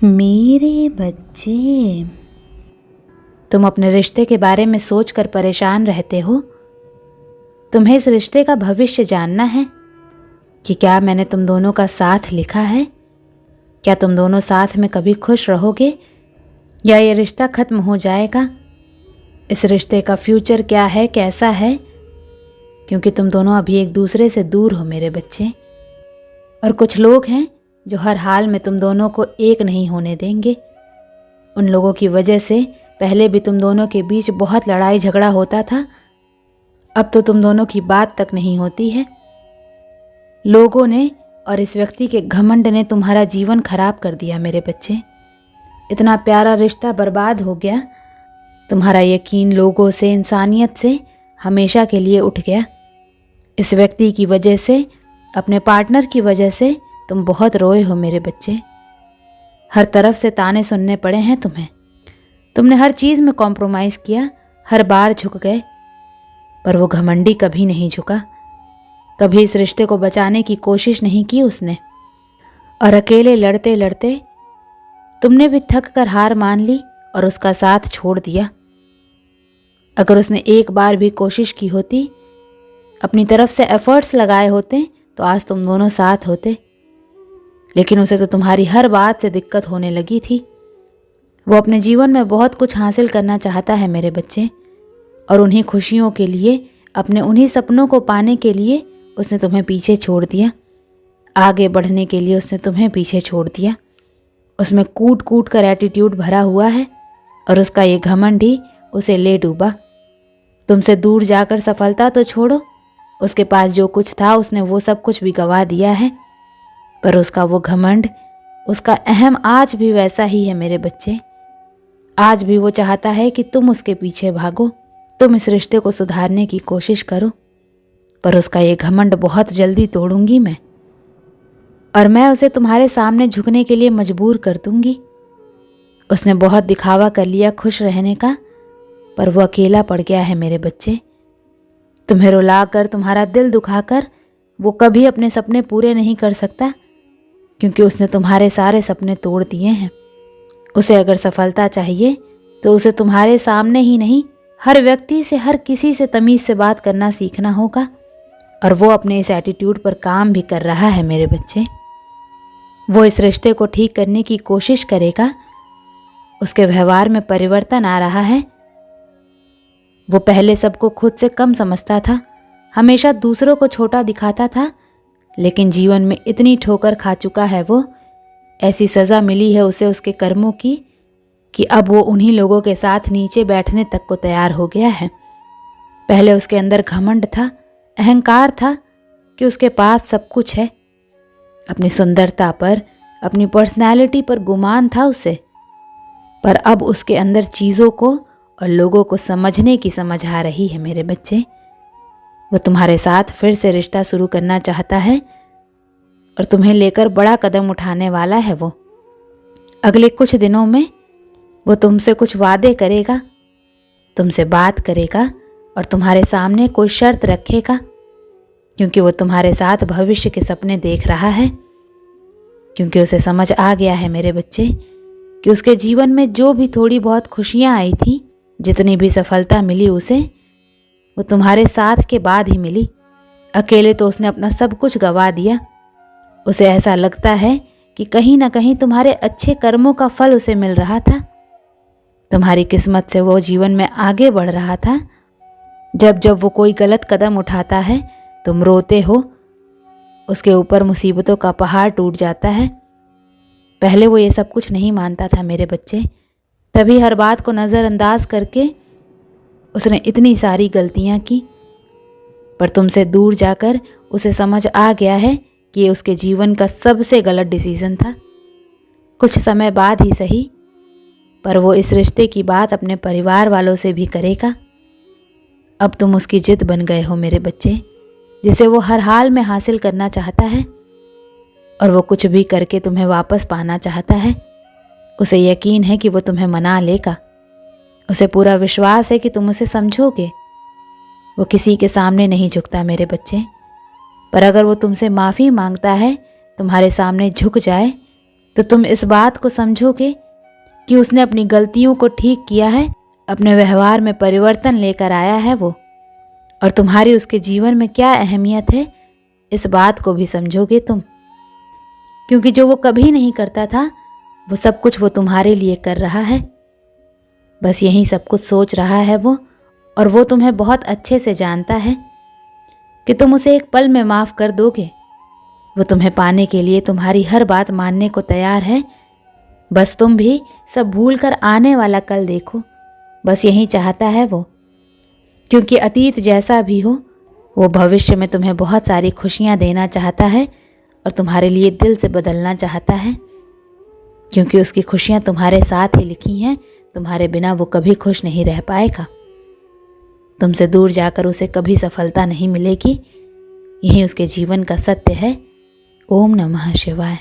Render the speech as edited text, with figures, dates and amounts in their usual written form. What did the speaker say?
मेरे बच्चे, तुम अपने रिश्ते के बारे में सोचकर परेशान रहते हो। तुम्हें इस रिश्ते का भविष्य जानना है कि क्या मैंने तुम दोनों का साथ लिखा है। क्या तुम दोनों साथ में कभी खुश रहोगे या ये रिश्ता खत्म हो जाएगा। इस रिश्ते का फ्यूचर क्या है, कैसा है, क्योंकि तुम दोनों अभी एक दूसरे से दूर हो मेरे बच्चे। और कुछ लोग हैं जो हर हाल में तुम दोनों को एक नहीं होने देंगे। उन लोगों की वजह से पहले भी तुम दोनों के बीच बहुत लड़ाई झगड़ा होता था। अब तो तुम दोनों की बात तक नहीं होती है। लोगों ने और इस व्यक्ति के घमंड ने तुम्हारा जीवन खराब कर दिया मेरे बच्चे। इतना प्यारा रिश्ता बर्बाद हो गया। तुम्हारा यकीन लोगों से, इंसानियत से हमेशा के लिए उठ गया। इस व्यक्ति की वजह से, अपने पार्टनर की वजह से तुम बहुत रोए हो मेरे बच्चे। हर तरफ से ताने सुनने पड़े हैं तुम्हें। तुमने हर चीज़ में कॉम्प्रोमाइज़ किया, हर बार झुक गए, पर वो घमंडी कभी नहीं झुका। कभी इस रिश्ते को बचाने की कोशिश नहीं की उसने। और अकेले लड़ते लड़ते तुमने भी थक कर हार मान ली और उसका साथ छोड़ दिया। अगर उसने एक बार भी कोशिश की होती, अपनी तरफ से एफर्ट्स लगाए होते, तो आज तुम दोनों साथ होते। लेकिन उसे तो तुम्हारी हर बात से दिक्कत होने लगी थी। वो अपने जीवन में बहुत कुछ हासिल करना चाहता है मेरे बच्चे, और उन्हीं खुशियों के लिए, अपने उन्हीं सपनों को पाने के लिए उसने तुम्हें पीछे छोड़ दिया। आगे बढ़ने के लिए उसने तुम्हें पीछे छोड़ दिया। उसमें कूट कूट कर एटीट्यूड भरा हुआ है और उसका ये घमंड ही उसे ले डूबा। तुमसे दूर जाकर सफलता तो छोड़ो, उसके पास जो कुछ था उसने वो सब कुछ भी गंवा दिया है। पर उसका वो घमंड, उसका अहम आज भी वैसा ही है मेरे बच्चे। आज भी वो चाहता है कि तुम उसके पीछे भागो, तुम इस रिश्ते को सुधारने की कोशिश करो। पर उसका ये घमंड बहुत जल्दी तोड़ूंगी मैं, और मैं उसे तुम्हारे सामने झुकने के लिए मजबूर कर दूंगी। उसने बहुत दिखावा कर लिया खुश रहने का, पर वो अकेला पड़ गया है मेरे बच्चे। तुम्हें रुलाकर, तुम्हारा दिल दुखाकर वो कभी अपने सपने पूरे नहीं कर सकता, क्योंकि उसने तुम्हारे सारे सपने तोड़ दिए हैं। उसे अगर सफलता चाहिए तो उसे तुम्हारे सामने ही नहीं, हर व्यक्ति से, हर किसी से तमीज़ से बात करना सीखना होगा। और वो अपने इस एटीट्यूड पर काम भी कर रहा है मेरे बच्चे। वो इस रिश्ते को ठीक करने की कोशिश करेगा। उसके व्यवहार में परिवर्तन आ रहा है। वो पहले सबको खुद से कम समझता था, हमेशा दूसरों को छोटा दिखाता था, लेकिन जीवन में इतनी ठोकर खा चुका है वो, ऐसी सज़ा मिली है उसे उसके कर्मों की, कि अब वो उन्हीं लोगों के साथ नीचे बैठने तक को तैयार हो गया है। पहले उसके अंदर घमंड था, अहंकार था कि उसके पास सब कुछ है। अपनी सुंदरता पर, अपनी पर्सनैलिटी पर गुमान था उसे। पर अब उसके अंदर चीज़ों को और लोगों को समझने की समझ आ रही है मेरे बच्चे। वो तुम्हारे साथ फिर से रिश्ता शुरू करना चाहता है और तुम्हें लेकर बड़ा कदम उठाने वाला है वो। अगले कुछ दिनों में वो तुमसे कुछ वादे करेगा, तुमसे बात करेगा और तुम्हारे सामने कोई शर्त रखेगा, क्योंकि वो तुम्हारे साथ भविष्य के सपने देख रहा है। क्योंकि उसे समझ आ गया है मेरे बच्चे कि उसके जीवन में जो भी थोड़ी बहुत खुशियाँ आई थी, जितनी भी सफलता मिली उसे, वो तुम्हारे साथ के बाद ही मिली। अकेले तो उसने अपना सब कुछ गंवा दिया। उसे ऐसा लगता है कि कहीं ना कहीं तुम्हारे अच्छे कर्मों का फल उसे मिल रहा था। तुम्हारी किस्मत से वो जीवन में आगे बढ़ रहा था। जब जब वो कोई गलत कदम उठाता है, तुम रोते हो, उसके ऊपर मुसीबतों का पहाड़ टूट जाता है। पहले वो ये सब कुछ नहीं मानता था मेरे बच्चे, तभी हर बात को नज़रअंदाज करके उसने इतनी सारी गलतियां की। पर तुमसे दूर जाकर उसे समझ आ गया है कि ये उसके जीवन का सबसे गलत डिसीजन था। कुछ समय बाद ही सही, पर वो इस रिश्ते की बात अपने परिवार वालों से भी करेगा। अब तुम उसकी जिद बन गए हो मेरे बच्चे, जिसे वो हर हाल में हासिल करना चाहता है, और वो कुछ भी करके तुम्हें वापस पाना चाहता है। उसे यकीन है कि वो तुम्हें मना लेगा। उसे पूरा विश्वास है कि तुम उसे समझोगे। वो किसी के सामने नहीं झुकता मेरे बच्चे, पर अगर वो तुमसे माफ़ी मांगता है, तुम्हारे सामने झुक जाए, तो तुम इस बात को समझोगे कि उसने अपनी गलतियों को ठीक किया है, अपने व्यवहार में परिवर्तन लेकर आया है वो, और तुम्हारी उसके जीवन में क्या अहमियत है इस बात को भी समझोगे तुम। क्योंकि जो वो कभी नहीं करता था वो सब कुछ वो तुम्हारे लिए कर रहा है। बस यही सब कुछ सोच रहा है वो, और वो तुम्हें बहुत अच्छे से जानता है कि तुम उसे एक पल में माफ़ कर दोगे। वो तुम्हें पाने के लिए तुम्हारी हर बात मानने को तैयार है। बस तुम भी सब भूल कर आने वाला कल देखो, बस यही चाहता है वो। क्योंकि अतीत जैसा भी हो, वो भविष्य में तुम्हें बहुत सारी खुशियाँ देना चाहता है और तुम्हारे लिए दिल से बदलना चाहता है। क्योंकि उसकी खुशियाँ तुम्हारे साथ ही लिखी हैं, तुम्हारे बिना वो कभी खुश नहीं रह पाएगा। तुमसे दूर जाकर उसे कभी सफलता नहीं मिलेगी। यही उसके जीवन का सत्य है। ओम नमः शिवाय।